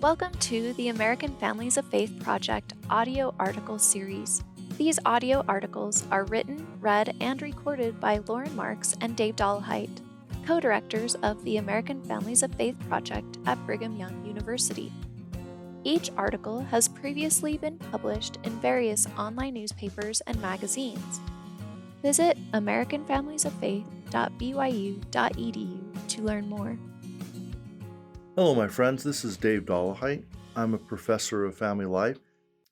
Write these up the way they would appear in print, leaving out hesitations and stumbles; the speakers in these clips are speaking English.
Welcome to the American Families of Faith Project audio article series. These audio articles are written, read, and recorded by Lauren Marks and Dave Dollahite, co-directors of the American Families of Faith Project at Brigham Young University. Each article has previously been published in various online newspapers and magazines. Visit americanfamiliesoffaith.byu.edu to learn more. Hello, my friends. This is Dave Dollahite. I'm a professor of family life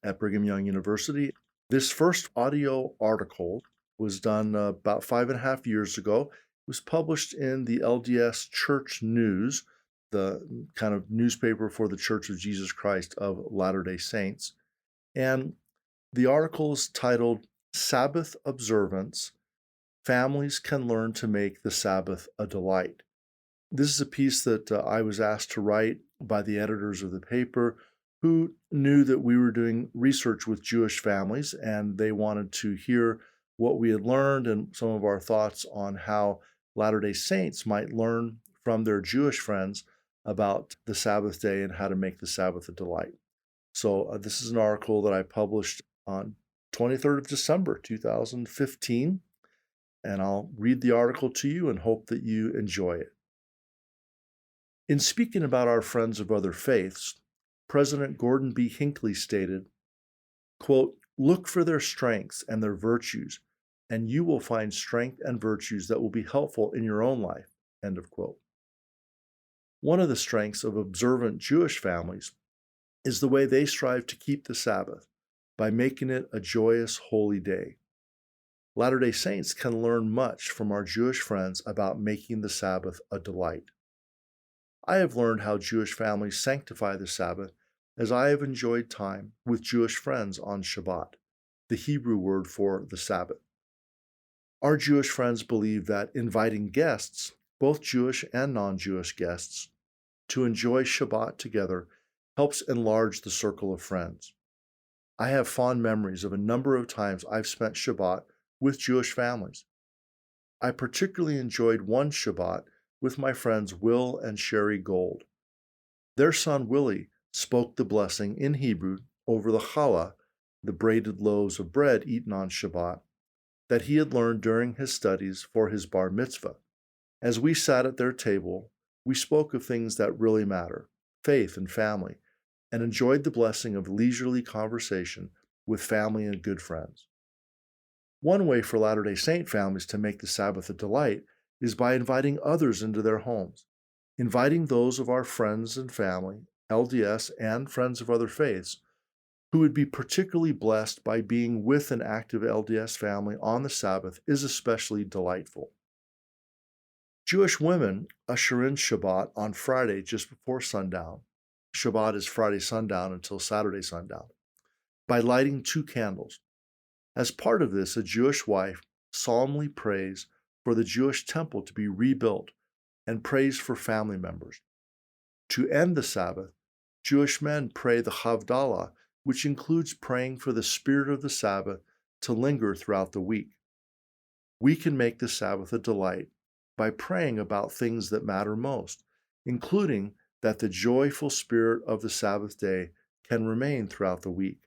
at Brigham Young University. This first audio article was done about 5.5 years ago. It was published in the LDS Church News, the kind of newspaper for the Church of Jesus Christ of Latter-day Saints. And the article is titled Sabbath Observance: Families Can Learn to Make the Sabbath a Delight. This is a piece that I was asked to write by the editors of the paper, who knew that we were doing research with Jewish families, and they wanted to hear what we had learned and some of our thoughts on how Latter-day Saints might learn from their Jewish friends about the Sabbath day and how to make the Sabbath a delight. So this is an article that I published on 23rd of December, 2015, and I'll read the article to you and hope that you enjoy it. In speaking about our friends of other faiths, President Gordon B. Hinckley stated, quote, "Look for their strengths and their virtues, and you will find strength and virtues that will be helpful in your own life," end of quote. One of the strengths of observant Jewish families is the way they strive to keep the Sabbath by making it a joyous, holy day. Latter-day Saints can learn much from our Jewish friends about making the Sabbath a delight. I have learned how Jewish families sanctify the Sabbath as I have enjoyed time with Jewish friends on Shabbat, the Hebrew word for the Sabbath. Our Jewish friends believe that inviting guests, both Jewish and non-Jewish guests, to enjoy Shabbat together helps enlarge the circle of friends. I have fond memories of a number of times I've spent Shabbat with Jewish families. I particularly enjoyed one Shabbat with my friends Will and Sherry Gold. Their son Willie spoke the blessing in Hebrew over the challah, the braided loaves of bread eaten on Shabbat, that he had learned during his studies for his bar mitzvah. As we sat at their table, we spoke of things that really matter, faith and family, and enjoyed the blessing of leisurely conversation with family and good friends. One way for Latter-day Saint families to make the Sabbath a delight is by inviting others into their homes. Inviting those of our friends and family, LDS and friends of other faiths, who would be particularly blessed by being with an active LDS family on the Sabbath is especially delightful. Jewish women usher in Shabbat on Friday just before sundown. Shabbat is Friday sundown until Saturday sundown, by lighting 2 candles. As part of this, a Jewish wife solemnly prays for the Jewish temple to be rebuilt and prays for family members. To end the Sabbath, Jewish men pray the Havdalah, which includes praying for the spirit of the Sabbath to linger throughout the week. We can make the Sabbath a delight by praying about things that matter most, including that the joyful spirit of the Sabbath day can remain throughout the week.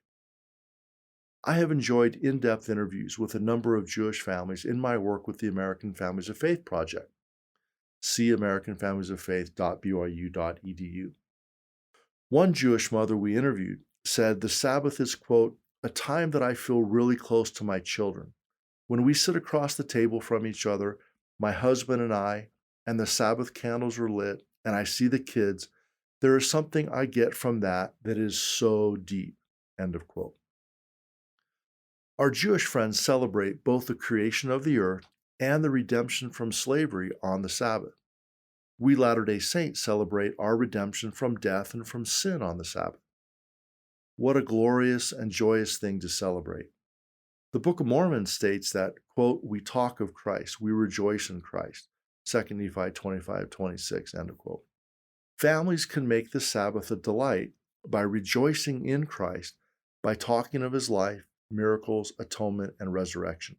I have enjoyed in-depth interviews with a number of Jewish families in my work with the American Families of Faith Project. See americanfamiliesoffaith.byu.edu. One Jewish mother we interviewed said the Sabbath is, quote, "a time that I feel really close to my children. When we sit across the table from each other, my husband and I, and the Sabbath candles are lit, and I see the kids, there is something I get from that is so deep," end of quote. Our Jewish friends celebrate both the creation of the earth and the redemption from slavery on the Sabbath. We Latter-day Saints celebrate our redemption from death and from sin on the Sabbath. What a glorious and joyous thing to celebrate. The Book of Mormon states that, quote, "we talk of Christ, we rejoice in Christ," 2 Nephi 25:26, end of quote. Families can make the Sabbath a delight by rejoicing in Christ, by talking of his life, miracles, atonement, and resurrection.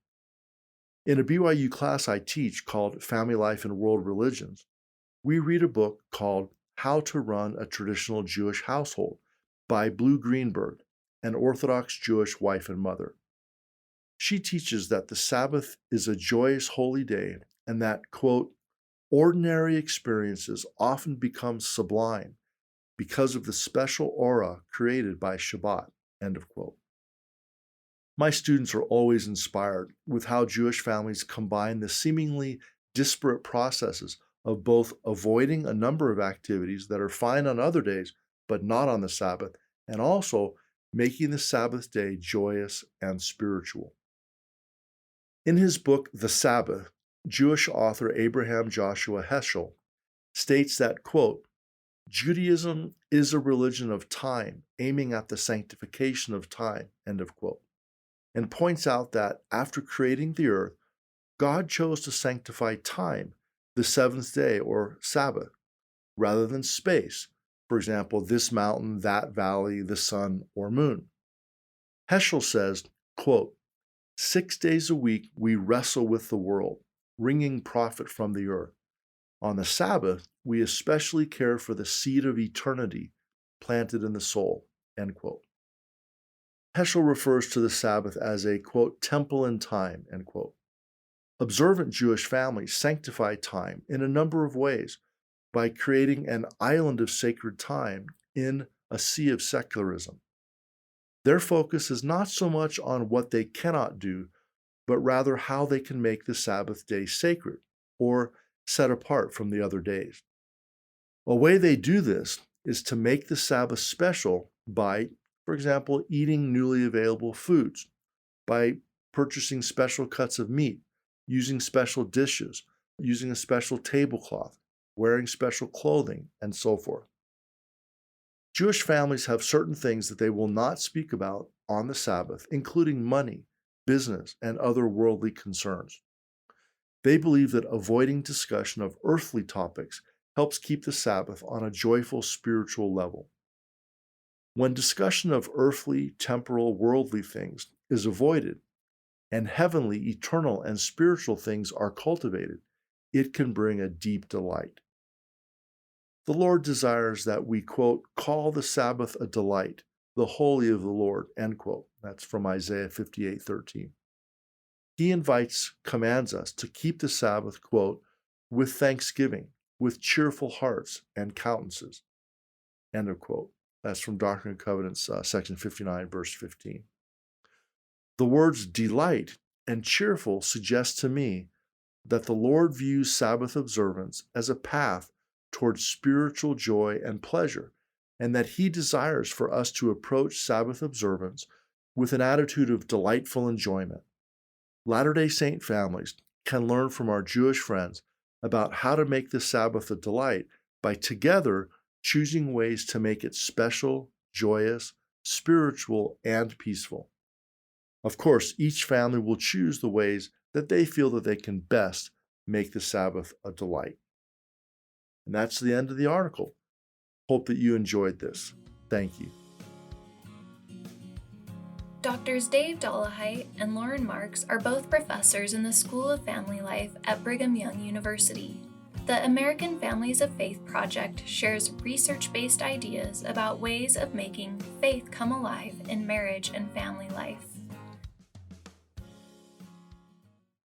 In a BYU class I teach called Family Life and World Religions, we read a book called How to Run a Traditional Jewish Household by Blue Greenberg, an Orthodox Jewish wife and mother. She teaches that the Sabbath is a joyous holy day and that, quote, ordinary experiences often become sublime because of the special aura created by Shabbat, end of quote. My students are always inspired with how Jewish families combine the seemingly disparate processes of both avoiding a number of activities that are fine on other days but not on the Sabbath, and also making the Sabbath day joyous and spiritual. In his book, The Sabbath, Jewish author Abraham Joshua Heschel states that, quote, Judaism is a religion of time, aiming at the sanctification of time, end of quote, and points out that after creating the earth, God chose to sanctify time, the seventh day or Sabbath, rather than space, for example, this mountain, that valley, the sun, or moon. Heschel says, quote, 6 days a week we wrestle with the world, wringing profit from the earth. On the Sabbath, we especially care for the seed of eternity planted in the soul, end quote. Heschel refers to the Sabbath as a, quote, temple in time, end quote. Observant Jewish families sanctify time in a number of ways by creating an island of sacred time in a sea of secularism. Their focus is not so much on what they cannot do, but rather how they can make the Sabbath day sacred or set apart from the other days. A way they do this is to make the Sabbath special by, for example, eating newly available foods, by purchasing special cuts of meat, using special dishes, using a special tablecloth, wearing special clothing, and so forth. Jewish families have certain things that they will not speak about on the Sabbath, including money, business, and other worldly concerns. They believe that avoiding discussion of earthly topics helps keep the Sabbath on a joyful spiritual level. When discussion of earthly, temporal, worldly things is avoided, and heavenly, eternal, and spiritual things are cultivated, it can bring a deep delight. The Lord desires that we, quote, call the Sabbath a delight, the holy of the Lord, end quote. That's from Isaiah 58:13. He commands us to keep the Sabbath, quote, with thanksgiving, with cheerful hearts and countenances, end of quote. That's from Doctrine and Covenants, section 59, verse 15. The words delight and cheerful suggest to me that the Lord views Sabbath observance as a path towards spiritual joy and pleasure, and that He desires for us to approach Sabbath observance with an attitude of delightful enjoyment. Latter-day Saint families can learn from our Jewish friends about how to make the Sabbath a delight by together choosing ways to make it special, joyous, spiritual, and peaceful. Of course, each family will choose the ways that they feel that they can best make the Sabbath a delight. And that's the end of the article. Hope that you enjoyed this. Thank you. Doctors Dave Dollahite and Lauren Marks are both professors in the School of Family Life at Brigham Young University. The American Families of Faith Project shares research-based ideas about ways of making faith come alive in marriage and family life.